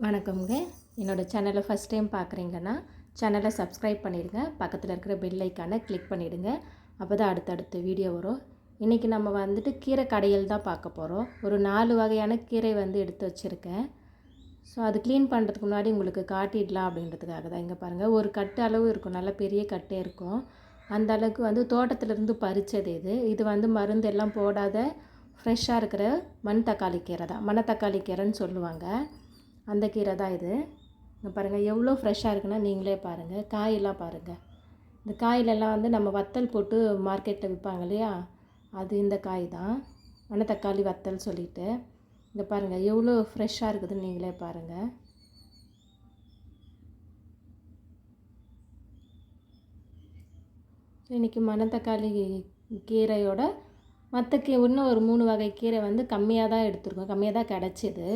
வணக்கம்ங்க. என்னோடய சேனலை ஃபஸ்ட் டைம் பார்க்குறீங்கன்னா சேனலை சப்ஸ்கிரைப் பண்ணிடுங்க. பக்கத்தில் இருக்கிற பெல் ஐக்கானை கிளிக் பண்ணிவிடுங்க. அப்போ தான் அடுத்தடுத்த வீடியோ வரும். இன்றைக்கி நம்ம வந்துட்டு கீரை கடையில் தான் பார்க்க போகிறோம். ஒரு 4 வகையான கீரை எடுத்து வச்சுருக்கேன். ஸோ அது க்ளீன் பண்ணுறதுக்கு முன்னாடி உங்களுக்கு காட்டிடலாம் அப்படின்றதுக்காக தான். இங்கே பாருங்கள், ஒரு கட்டு அளவு இருக்கும், நல்ல பெரிய கட்டே இருக்கும். அந்த அளவுக்கு தோட்டத்திலேருந்து பறித்தது இது மருந்து எல்லாம் போடாத ஃப்ரெஷ்ஷாக இருக்கிற மண் தக்காளி கீரை தான். மணத்தக்காளி கீரைன்னு சொல்லுவாங்க. அந்த கீரை தான் இது. இங்கே பாருங்கள், எவ்வளோ ஃப்ரெஷ்ஷாக இருக்குன்னா நீங்களே பாருங்கள். காயெல்லாம் பாருங்கள். இந்த காயிலெல்லாம் நம்ம வத்தல் போட்டு மார்க்கெட்டில் விற்பாங்க இல்லையா, அது இந்த காய் தான். மணத்தக்காளி வத்தல் சொல்லிவிட்டு. இங்கே பாருங்கள் எவ்வளோ ஃப்ரெஷ்ஷாக இருக்குதுன்னு நீங்களே பாருங்கள். இன்றைக்கி மணத்தக்காளி கீரையோட மற்ற இன்னும் ஒரு 3 வகை கீரை கம்மியாக தான் எடுத்துருக்கோம், கம்மியாக தான் கிடச்சிது.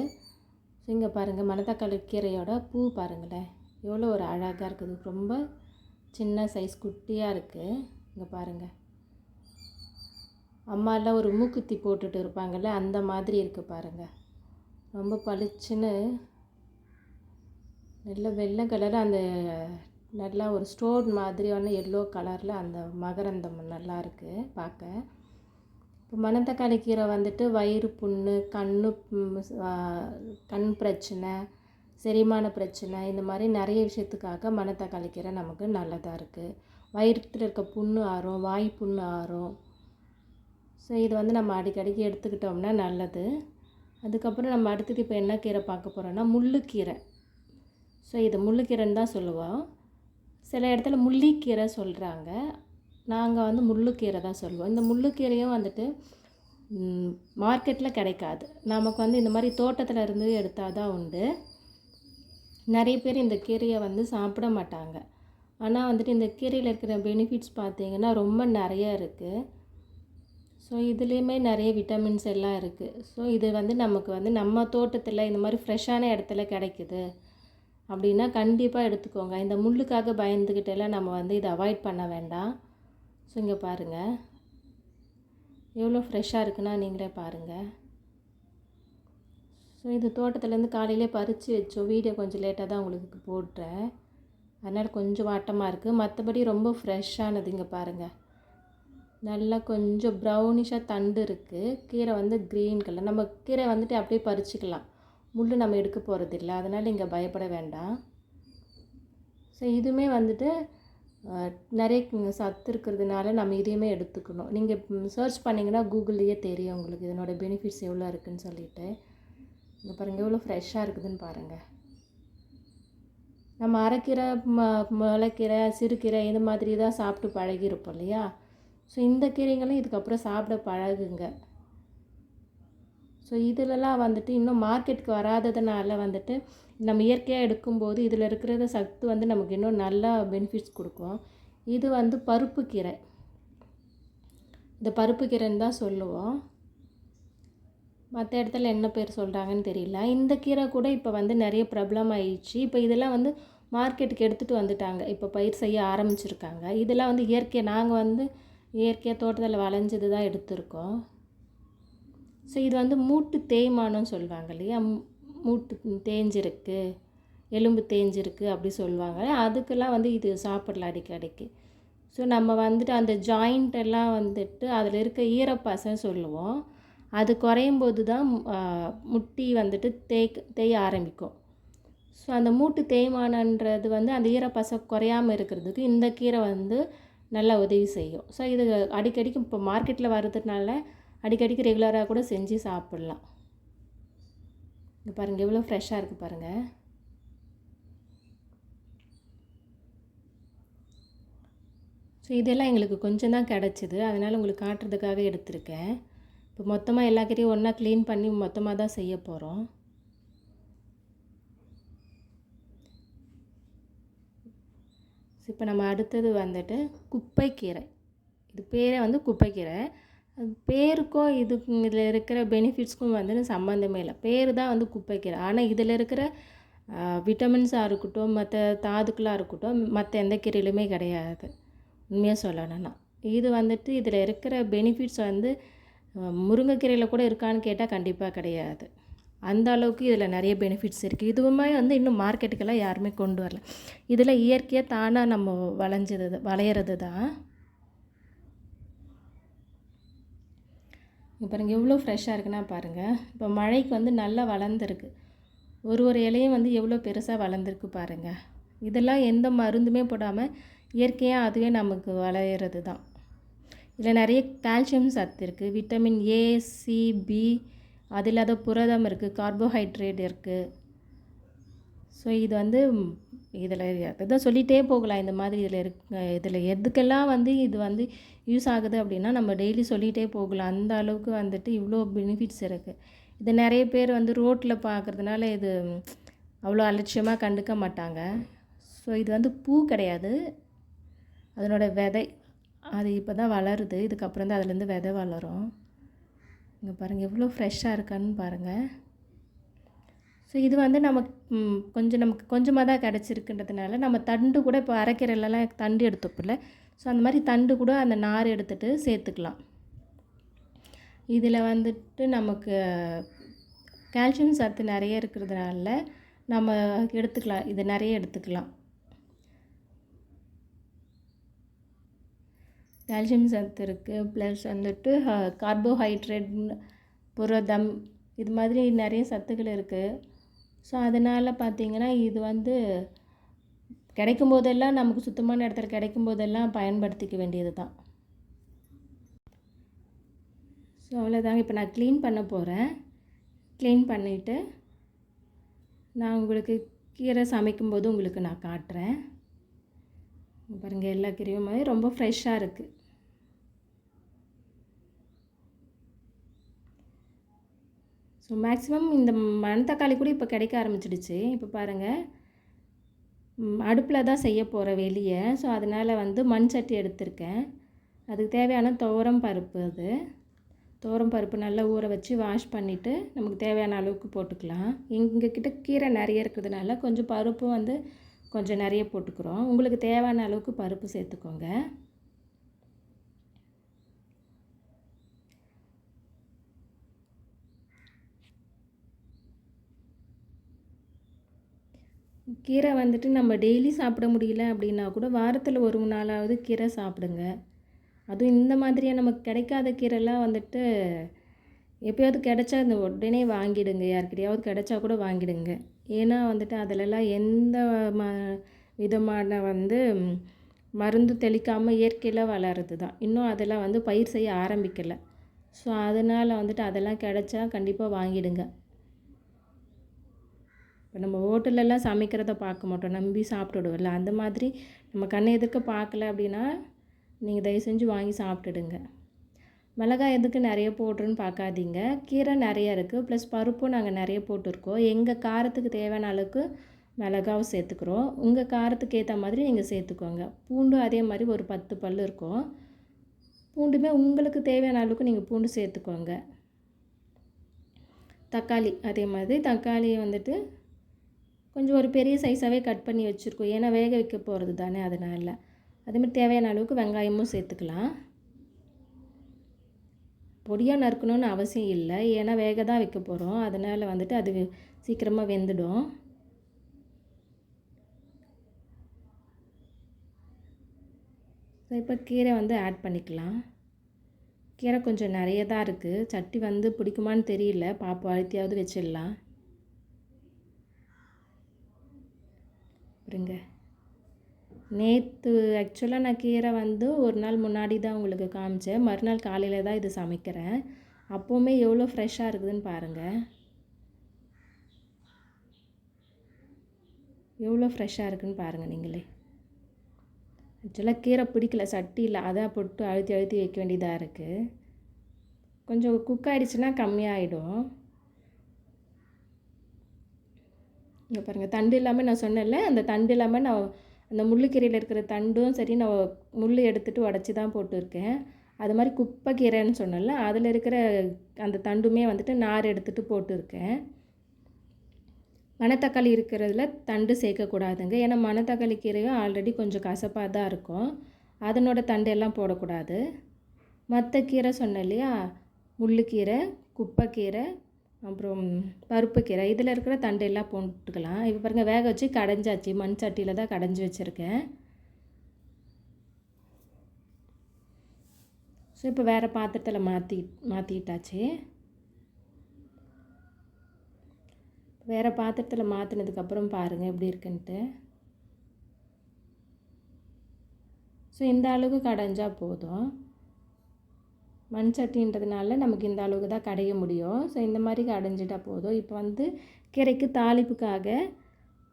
இங்கே பாருங்கள், மணத்தக்காளி கீரையோட பூ பாருங்களேன், எவ்வளோ ஒரு அழகாக இருக்குது. ரொம்ப சின்ன சைஸ் குட்டியாக இருக்குது. இங்கே பாருங்கள், அம்மாலாம் ஒரு மூக்குத்தி போட்டுட்டு இருப்பாங்கள்ல, அந்த மாதிரி இருக்குது பாருங்கள். ரொம்ப பளிச்சுன்னு நல்ல வெள்ளை கலரில், அந்த நல்லா ஒரு ஸ்டோன் மாதிரியான எல்லோ கலரில் அந்த மகரந்தம் நல்லா இருக்குது பார்க்க. இப்போ மணத்தக்காளி கீரை வயிறு புண்ணு, கண் பிரச்சனை, செரிமான பிரச்சனை, இந்த மாதிரி நிறைய விஷயத்துக்காக மணத்தக்காளி கீரை நமக்கு நல்லதாக இருக்குது. வயிற்றில் இருக்க புண்ணு ஆறும், வாய் புண்ணு ஆறும். ஸோ இது நம்ம அடிக்கடிக்கு எடுத்துக்கிட்டோம்னா நல்லது. அதுக்கப்புறம் நம்ம அடுத்தது இப்போ என்ன கீரை பார்க்க போகிறோன்னா முள்ளுக்கீரை. ஸோ இது முள்ளுக்கீரைன்னு தான் சொல்லுவோம். சில இடத்துல முள்ளிக்கீரை சொல்கிறாங்க. நாங்கள் முள்ளுக்கீரை தான் சொல்லுவோம். இந்த முள்ளுக்கீரையும் மார்க்கெட்டில் கிடைக்காது. நமக்கு இந்த மாதிரி தோட்டத்தில் இருந்து எடுத்தால் தான் உண்டு. நிறைய பேர் இந்த கீரையை சாப்பிட மாட்டாங்க. ஆனால் இந்த கீரையில் இருக்கிற பெனிஃபிட்ஸ் பார்த்திங்கன்னா ரொம்ப நிறைய இருக்குது. ஸோ இதுலேயுமே நிறைய விட்டமின்ஸ் எல்லாம் இருக்குது. ஸோ இது நமக்கு நம்ம தோட்டத்தில் இந்த மாதிரி ஃப்ரெஷ்ஷான இடத்துல கிடைக்குது அப்படின்னா கண்டிப்பாக எடுத்துக்கோங்க. இந்த முள்ளுக்காக பயந்துக்கிட்டெல்லாம் நம்ம இதை அவாய்ட் பண்ண வேண்டாம். ஸோ இங்கே பாருங்கள் எவ்வளோ ஃப்ரெஷ்ஷாக இருக்குன்னா நீங்களே பாருங்கள். ஸோ இது தோட்டத்துலேருந்து காலையிலே பறித்து வச்சோம். வீடியோ கொஞ்சம் லேட்டாக தான் உங்களுக்கு போடுறேன், அதனால் கொஞ்சம் வாட்டமாக இருக்குது. மற்றபடி ரொம்ப ஃப்ரெஷ்ஷானது. இங்கே பாருங்கள், நல்லா கொஞ்சம் ப்ரௌனிஷாக தண்டு இருக்குது. கீரை க்ரீன் கலர். நம்ம கீரை அப்படியே பறிச்சிக்கலாம், முள் நம்ம எடுக்க போகிறதில்ல, அதனால் இங்கே பயப்பட வேண்டாம். ஸோ இதுவுமே நிறைய சத்து இருக்கிறதுனால நம்ம இதையுமே எடுத்துக்கணும். நீங்கள் சர்ச் பண்ணிங்கன்னா கூகுள்லேயே தெரியும் உங்களுக்கு இதனோட பெனிஃபிட்ஸ் எவ்வளோ இருக்குதுன்னு சொல்லிட்டு. இங்கே பாருங்கள் எவ்வளோ ஃப்ரெஷ்ஷாக இருக்குதுன்னு பாருங்கள். நம்ம அரைக்கீரை, முளைக்கீரை, சிறுகீரை இந்த மாதிரி தான் சாப்பிட்டு பழகிருப்போம் இல்லையா. ஸோ இந்த கீரைகளும் இதுக்கப்புறம் சாப்பிட பழகுங்க. ஸோ இதிலலாம் இன்னும் மார்க்கெட்டுக்கு வராததுனால நம்ம இயற்கையாக எடுக்கும்போது இதில் இருக்கிற சத்து நமக்கு இன்னும் நல்லா பெனிஃபிட்ஸ் கொடுக்கும். இது பருப்பு கீரை. இந்த பருப்பு கீரைன்னு தான் சொல்லுவோம், மற்ற இடத்துல என்ன பேர் சொல்கிறாங்கன்னு தெரியல. இந்த கீரை கூட இப்போ நிறைய பிரபலம் ஆயிடுச்சு. இப்போ இதெல்லாம் மார்க்கெட்டுக்கு எடுத்துகிட்டு வந்துட்டாங்க, இப்போ பயிர் செய்ய ஆரம்பிச்சிருக்காங்க. இதெல்லாம் இயற்கை, நாங்கள் இயற்கையாக தோட்டத்தில் வளைஞ்சது தான் எடுத்திருக்கோம். ஸோ இது மூட்டு தேய்மானம்னு சொல்லுவாங்க இல்லையா, மூட்டு தேஞ்சிருக்கு, எலும்பு தேஞ்சிருக்கு அப்படி சொல்லுவாங்க. அதுக்கெல்லாம் இது சாப்பிடலாம் அடிக்கடிக்கு. ஸோ நம்ம அந்த ஜாயிண்ட்டெல்லாம் அதில் இருக்க ஈரப்பசைன்னு சொல்லுவோம், அது குறையும் போது தான் முட்டி தேய ஆரம்பிக்கும். ஸோ அந்த மூட்டு தேய்மானன்றது அந்த ஈரப்பசை குறையாமல் இருக்கிறதுக்கு இந்த கீரை நல்லா உதவி செய்யும். ஸோ இது அடிக்கடிக்கு இப்போ மார்க்கெட்டில் வர்றதுனால அடிக்கடிக்கு ரெகுலராக கூட செஞ்சு சாப்பிட்லாம். இங்கே பாருங்கள் எவ்வளோ ஃப்ரெஷ்ஷாக இருக்குது பாருங்கள். ஸோ இதெல்லாம் எங்களுக்கு கொஞ்சம் தான் கிடச்சிது, அதனால் உங்களுக்கு காட்டுறதுக்காக எடுத்திருக்கேன். இப்போ மொத்தமாக எல்லா கீரையும் ஒன்றா க்ளீன் பண்ணி மொத்தமாக தான் செய்ய போகிறோம். இப்போ நம்ம அடுத்தது குப்பைக்கீரை. இது பேரே குப்பைக்கீரை. பேருக்கும் இதுக்கும் இதில் இருக்கிற பெனிஃபிட்ஸ்க்கும் சம்மந்தமே இல்லை. பேர் தான் குப்பைக்கீரை. ஆனால் இதில் இருக்கிற விட்டமின்ஸாக இருக்கட்டும், மற்ற தாதுக்களாக இருக்கட்டும், மற்ற எந்த கீரையிலுமே கிடையாது உண்மையாக சொல்லணும்னா. இது இதில் இருக்கிற பெனிஃபிட்ஸ் முருங்கைக்கீரையில் கூட இருக்கான்னு கேட்டால் கண்டிப்பாக கிடையாது. அந்த அளவுக்கு இதில் நிறைய பெனிஃபிட்ஸ் இருக்குது. இதுவுமே வந்து இன்னும் மார்க்கெட்டுக்கெல்லாம் யாருமே கொண்டு வரல. இதில் இயற்கையாக தானாக நம்ம வளையிறது தான். இப்போ பாருங்கள் எவ்வளோ ஃப்ரெஷ்ஷாக இருக்குன்னா பாருங்கள். இப்போ மழைக்கு வந்து நல்லா வளர்ந்துருக்கு. ஒரு இலையும் வந்து எவ்வளோ பெருசாக வளர்ந்துருக்கு பாருங்கள். இதெல்லாம் எந்த மருந்துமே போடாமல் இயற்கையாக அதுவே நமக்கு வளையிறது தான். இதில் நிறைய கால்சியம் சத்து இருக்குது, விட்டமின் ஏ, சி, பி, அது இல்லாத புரதம் இருக்குது, கார்போஹைட்ரேட் இருக்குது. ஸோ இது வந்து இதில் அதுதான் சொல்லிகிட்டே போகலாம். இந்த மாதிரி இதில் எதுக்கெல்லாம் வந்து இது வந்து யூஸ் ஆகுது அப்படின்னா நம்ம டெய்லி சொல்லிகிட்டே போகலாம். அந்த அளவுக்கு வந்துட்டு இவ்வளோ பெனிஃபிட்ஸ் இருக்குது. இது நிறைய பேர் வந்து ரோட்டில் பார்க்குறதுனால இது அவ்வளோ அலட்சியமாக கண்டுக்க மாட்டாங்க. ஸோ இது வந்து பூ கிடையாது, அதனோட விதை. அது இப்போ தான் வளருது, இதுக்கப்புறம் தான் அதுலேருந்து விதை வளரும். இங்கே பாருங்கள் எவ்வளோ ஃப்ரெஷ்ஷாக இருக்கான்னு பாருங்கள். ஸோ இது வந்து நமக்கு கொஞ்சமாக தான் கிடச்சிருக்குன்றதுனால நம்ம தண்டு கூட இப்போ அரைக்கீரையிலலாம் தண்டு எடுத்துப்போம்ல, ஸோ அந்த மாதிரி தண்டு கூட அந்த நார் எடுத்துகிட்டு சேர்த்துக்கலாம். இதில் வந்துட்டு நமக்கு கால்சியம் சத்து நிறைய இருக்கிறதுனால நம்ம எடுத்துக்கலாம், இது நிறைய எடுத்துக்கலாம். கால்சியம் சத்து இருக்குது, ப்ளஸ் வந்துட்டு கார்போஹைட்ரேட், புரதம், இது மாதிரி நிறைய சத்துக்கள் இருக்குது. ஸோ அதனால் பார்த்திங்கன்னா இது வந்து கிடைக்கும் போதெல்லாம் நமக்கு சுத்தமான இடத்துல கிடைக்கும் போதெல்லாம் பயன்படுத்திக்க வேண்டியது தான். ஸோ அவ்வளோதாங்க. இப்போ நான் க்ளீன் பண்ண போகிறேன். க்ளீன் பண்ணிவிட்டு நான் உங்களுக்கு கீரை சமைக்கும்போது உங்களுக்கு நான் காட்டுறேன். பாருங்கள் எல்லா கீரையுமே ரொம்ப ஃப்ரெஷ்ஷாக இருக்குது. ஸோ மேக்ஸிமம் இந்த மணத்தக்காளி கூட இப்போ கிடைக்க ஆரம்பிச்சிடுச்சு. இப்போ பாருங்கள் அடுப்பில் தான் செய்ய போகிற வெளியே. ஸோ அதனால் வந்து மண் சட்டி எடுத்திருக்கேன். அதுக்கு தேவையான துவரம் பருப்பு, அது துவரம் பருப்பு நல்லா ஊற வச்சு வாஷ் பண்ணிவிட்டு நமக்கு தேவையான அளவுக்கு போட்டுக்கலாம். எங்கள் கிட்ட கீரை நிறைய இருக்கிறதுனால கொஞ்சம் பருப்பும் வந்து கொஞ்சம் நிறைய போட்டுக்கிறோம். உங்களுக்கு தேவையான அளவுக்கு பருப்பு சேர்த்துக்கோங்க. கீரை வந்துட்டு நம்ம டெய்லி சாப்பிட முடியல அப்படின்னா கூட வாரத்தில் ஒரு நாளாவது கீரை சாப்பிடுங்க. அதுவும் இந்த மாதிரியாக நமக்கு கிடைக்காத கீரைலாம் வந்துட்டு எப்போயாவது கிடைச்சா அந்த உடனே வாங்கிடுங்க. யாருக்கிட்டையாவது கிடைச்சா கூட வாங்கிடுங்க. ஏன்னா வந்துட்டு அதிலெல்லாம் எந்த விதமான வந்து மருந்து தெளிக்காமல் இயற்கையில் வளர்கிறது தான். இன்னும் அதெல்லாம் வந்து பயிர் செய்ய ஆரம்பிக்கலை. ஸோ அதனால் வந்துட்டு அதெல்லாம் கிடைச்சா கண்டிப்பாக வாங்கிடுங்க. இப்போ நம்ம ஹோட்டலெல்லாம் சமைக்கிறத பார்க்க மாட்டோம், நம்பி சாப்பிட்டுடுவோம்ல. அந்த மாதிரி நம்ம கண்ணை எதிர்க்க பார்க்கல அப்படின்னா நீங்கள் தயவு செஞ்சு வாங்கி சாப்பிட்டுடுங்க. மிளகாய் எதுக்கு நிறைய போடுறோன்னு பார்க்காதீங்க. கீரை நிறைய இருக்குது, ப்ளஸ் பருப்பும் நாங்கள் நிறைய போட்டிருக்கோம். எங்கள் காரத்துக்கு தேவையான அளவுக்கு மிளகாவும் சேர்த்துக்கிறோம். உங்கள் காரத்துக்கு ஏற்ற மாதிரி நீங்கள் சேர்த்துக்கோங்க. பூண்டும் அதே மாதிரி ஒரு 10 பல் இருக்கும். பூண்டுமே உங்களுக்கு தேவையான அளவுக்கு நீங்கள் பூண்டு சேர்த்துக்கோங்க. தக்காளி அதே மாதிரி, தக்காளியை வந்துட்டு கொஞ்சம் ஒரு பெரிய சைஸாகவே கட் பண்ணி வச்சுருக்கோம். ஏன்னா வேக வைக்க போகிறது தானே, அதனால். அதேமாதிரி தேவையான அளவுக்கு வெங்காயமும் சேர்த்துக்கலாம். பொடியாக நறுக்கணும்னு அவசியம் இல்லை, ஏன்னா வேக தான் வைக்க போகிறோம். அதனால் வந்துட்டு அது சீக்கிரமாக வெந்துடும். இப்போ கீரை வந்து ஆட் பண்ணிக்கலாம். கீரை கொஞ்சம் நிறைய தான் இருக்குது. சட்டி வந்து பிடிக்குமான்னு தெரியல, பாப்பா அழுத்தியாவது வச்சிடலாம். பாருங்க, நேற்று ஆக்சுவலாக நான் கீரை வந்து ஒரு நாள் முன்னாடி தான் உங்களுக்கு காமிச்சேன். மறுநாள் காலையில் தான் இது சமைக்கிறேன். அப்போவுமே எவ்வளோ ஃப்ரெஷ்ஷாக இருக்குதுன்னு பாருங்கள். எவ்வளோ ஃப்ரெஷ்ஷாக இருக்குதுன்னு பாருங்கள் நீங்களே. ஆக்சுவலாக கீரை பிடிக்கல, சட்டி இல்லை, அதான் போட்டு அழுத்தி அழுத்தி வைக்க வேண்டியதாக இருக்குது. கொஞ்சம் குக் ஆகிடுச்சுன்னா கம்மியாகிடும். இங்கே பாருங்கள், தண்டு இல்லாமல் நான் சொன்னேன்ல, அந்த தண்டு இல்லாமல் நான் அந்த முள்ளுக்கீரையில் இருக்கிற தண்டும் சரி நான் முள் எடுத்துகிட்டு உடச்சி தான் போட்டிருக்கேன். அது மாதிரி குப்பை கீரைன்னு சொன்னேன்ல, அதில் இருக்கிற அந்த தண்டுமே வந்துட்டு நார் எடுத்துகிட்டு போட்டிருக்கேன். மணத்தக்காளி இருக்கிறதுல தண்டு சேர்க்கக்கூடாதுங்க. ஏன்னா மணத்தக்காளி கீரையும் ஆல்ரெடி கொஞ்சம் கசப்பாக தான் இருக்கும், அதனோட தண்டு எல்லாம் போடக்கூடாது. மற்ற கீரை சொன்னேன் இல்லையா, முள்ளுக்கீரை, குப்பைக்கீரை, அப்புறம் பருப்பு கீரை, இதில் இருக்கிற தண்டு எல்லாம் போட்டுக்கலாம். இப்போ பாருங்கள் வேக வச்சு கடைஞ்சாச்சு, மண் சட்டியில் தான் கடைஞ்சி வச்சுருக்கேன். ஸோ இப்போ வேறு பாத்திரத்தில் மாற்றிட்டாச்சு. வேறு பாத்திரத்தில் மாற்றினதுக்கப்புறம் பாருங்கள் எப்படி இருக்குன்ட்டு. ஸோ இந்த அளவுக்கு கடைஞ்சால் போதும். மண் சட்டின்றதுனால நமக்கு இந்த அளவுக்கு தான் கடைய முடியும். ஸோ இந்த மாதிரி கடைஞ்சிட்டால் போதும். இப்போ வந்து கீரைக்கு தாளிப்புக்காக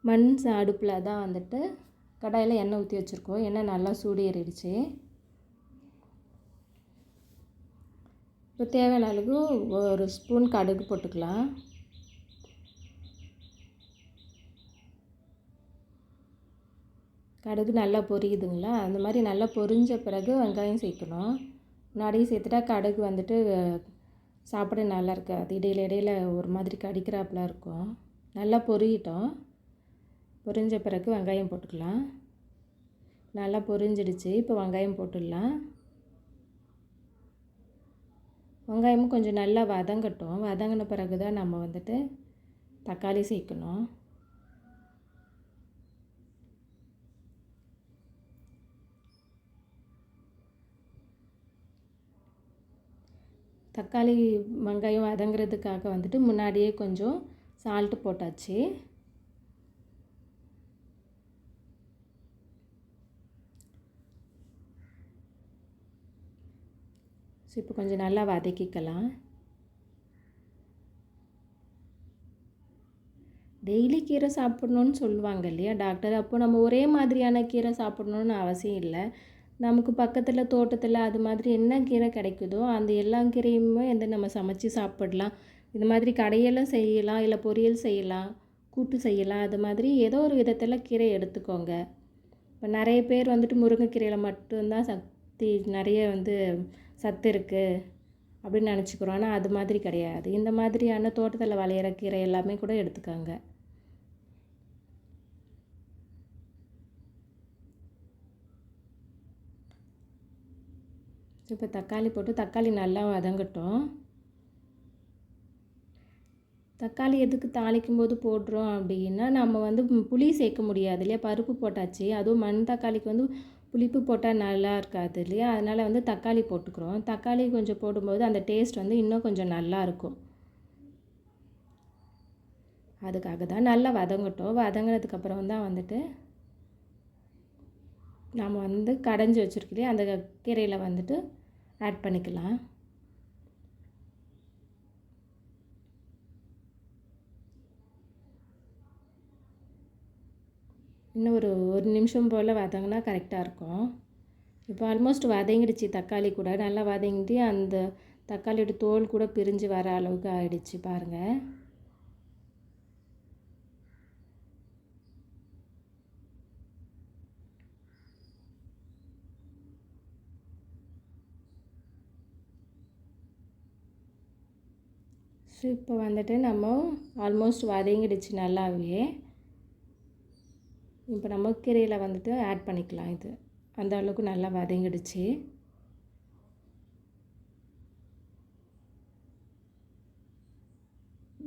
மண் அடுப்பில் தான் வந்துட்டு கடாயில் எண்ணெய் ஊற்றி வச்சுருக்கோம். எண்ணெய் நல்லா சூடேறிடுச்சு. இப்போ தேவையான அளவு 1 ஸ்பூன் கடுகு போட்டுக்கலாம். கடுகு நல்லா பொரியுதுங்களா, அந்த மாதிரி நல்லா பொரிஞ்ச பிறகு வெங்காயம் சேர்க்கணும். முன்னாடியே சேர்த்துட்டா கடுகு வந்துட்டு சாப்பிட நல்லா இருக்காது, இடையில ஒரு மாதிரி கடிக்கிறாப்புல இருக்கும். நல்லா பொரியட்டும். பொரிஞ்ச பிறகு வெங்காயம் போட்டுக்கலாம். நல்லா பொரிஞ்சிடுச்சு. இப்போ வெங்காயம் போட்டுடலாம். வெங்காயமும் கொஞ்சம் நல்லா வதங்கட்டும். வதங்கின பிறகு தான் நம்ம வந்துட்டு தக்காளி சேர்க்கணும். தக்காளி வெங்காயம் வதங்கிறதுக்காக வந்துட்டு முன்னாடியே கொஞ்சம் சால்ட்டு போட்டாச்சு. ஸோ இப்போ கொஞ்சம் நல்லா வதக்கிக்கலாம். டெய்லி கீரை சாப்பிட்ணுன்னு சொல்லுவாங்க இல்லையா டாக்டர். அப்போ நம்ம ஒரே மாதிரியான கீரை சாப்பிட்ணுன்னு அவசியம் இல்லை. நமக்கு பக்கத்தில் தோட்டத்தில் அது மாதிரி என்ன கீரை கிடைக்குதோ அந்த எல்லா கீரையுமே வந்து நம்ம சமைச்சு சாப்பிடலாம். இது மாதிரி கடையெல்லாம் செய்யலாம், இல்லை பொரியல் செய்யலாம், கூட்டு செய்யலாம். அது மாதிரி ஏதோ ஒரு விதத்தில் கீரை எடுத்துக்கோங்க. இப்போ நிறைய பேர் வந்துட்டு முருங்கைக்கீரையில் மட்டும்தான் நிறைய வந்து சத்து இருக்குது அப்படின்னு நினச்சிக்கிறோம். ஆனால் அது மாதிரி கிடையாது. இந்த மாதிரியான தோட்டத்தில் விளையிற கீரை எல்லாமே கூட எடுத்துக்காங்க. இப்போ தக்காளி போட்டு தக்காளி நல்லா வதங்கட்டும். தக்காளி எதுக்கு தாளிக்கும் போது போடுறோம் அப்படின்னா, நம்ம வந்து புளி சேர்க்க முடியாது இல்லையா, பருப்பு போட்டாச்சு. அதுவும் மண் தக்காளிக்கு வந்து புளிப்பு போட்டால் நல்லா இருக்காது இல்லையா, அதனால் வந்து தக்காளி போட்டுக்கிறோம். தக்காளி கொஞ்சம் போடும்போது அந்த டேஸ்ட் வந்து இன்னும் கொஞ்சம் நல்லா இருக்கும். அதுக்காக தான் நல்லா வதங்கட்டும். வதங்கினதுக்கப்புறம் தான் வந்துட்டு நம்ம வந்து கடைஞ்சி வச்சுருக்கிறே அந்த கீரையில் வந்துட்டு ஆட் பண்ணிக்கலாம். இன்னும் ஒரு நிமிஷம் போல் வதங்கினா கரெக்டாக இருக்கும். இப்போ ஆல்மோஸ்ட் வதங்கிடுச்சு. தக்காளி கூட நல்லா வதங்கிட்டு அந்த தக்காளியோட தோல் கூட பிரிஞ்சு வர அளவுக்கு ஆகிடுச்சு பாருங்கள். ஸோ இப்போ வந்துட்டு நம்ம ஆல்மோஸ்ட் வதங்கிடுச்சு நல்லாவே. இப்போ நம்ம கீரையில் வந்துட்டு ஆட் பண்ணிக்கலாம். இது அந்த அளவுக்கு நல்லா வதங்கிடுச்சு.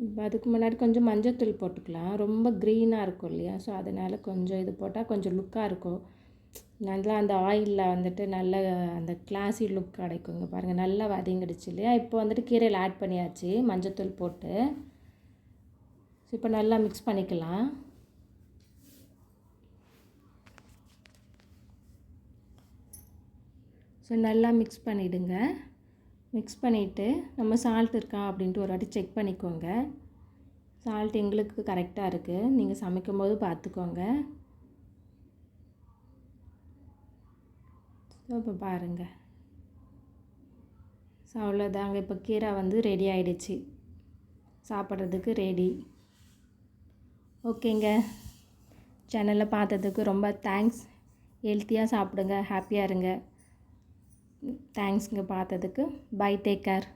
இப்போ அதுக்கு முன்னாடி கொஞ்சம் மஞ்சள்தூள் போட்டுக்கலாம். ரொம்ப க்ரீனாக இருக்கும் இல்லையா, ஸோ அதனால் கொஞ்சம் இது போட்டால் கொஞ்சம் லுக்காக இருக்கும். நல்லா அந்த ஆயிலில் வந்துட்டு நல்ல அந்த கிளாஸி லுக் கிடைக்குங்க. பாருங்கள் நல்லா வதங்கிடுச்சு இல்லையா. இப்போ வந்துட்டு கீரையில் ஆட் பண்ணியாச்சு மஞ்சள்தூள் போட்டு. ஸோ இப்போ நல்லா மிக்ஸ் பண்ணிக்கலாம். ஸோ நல்லா மிக்ஸ் பண்ணிவிடுங்க. மிக்ஸ் பண்ணிவிட்டு நம்ம சால்ட் இருக்கா அப்படின்ட்டு ஒரு வாட்டி செக் பண்ணிக்கோங்க. சால்ட் எங்களுக்கு கரெக்டாக இருக்குது, நீங்கள் சமைக்கும்போது பார்த்துக்கோங்க. ஸோ இப்போ பாருங்கள். ஸோ அவ்வளோதாங்க. இப்போ கீரை வந்து ரெடி ஆகிடுச்சு, சாப்பிட்றதுக்கு ரெடி. ஓகேங்க, சேனலை பார்த்ததுக்கு ரொம்ப தேங்க்ஸ். ஹெல்த்தியாக சாப்பிடுங்க, ஹாப்பியாக இருங்க. தேங்க்ஸுங்க பார்த்ததுக்கு. Bye, take care.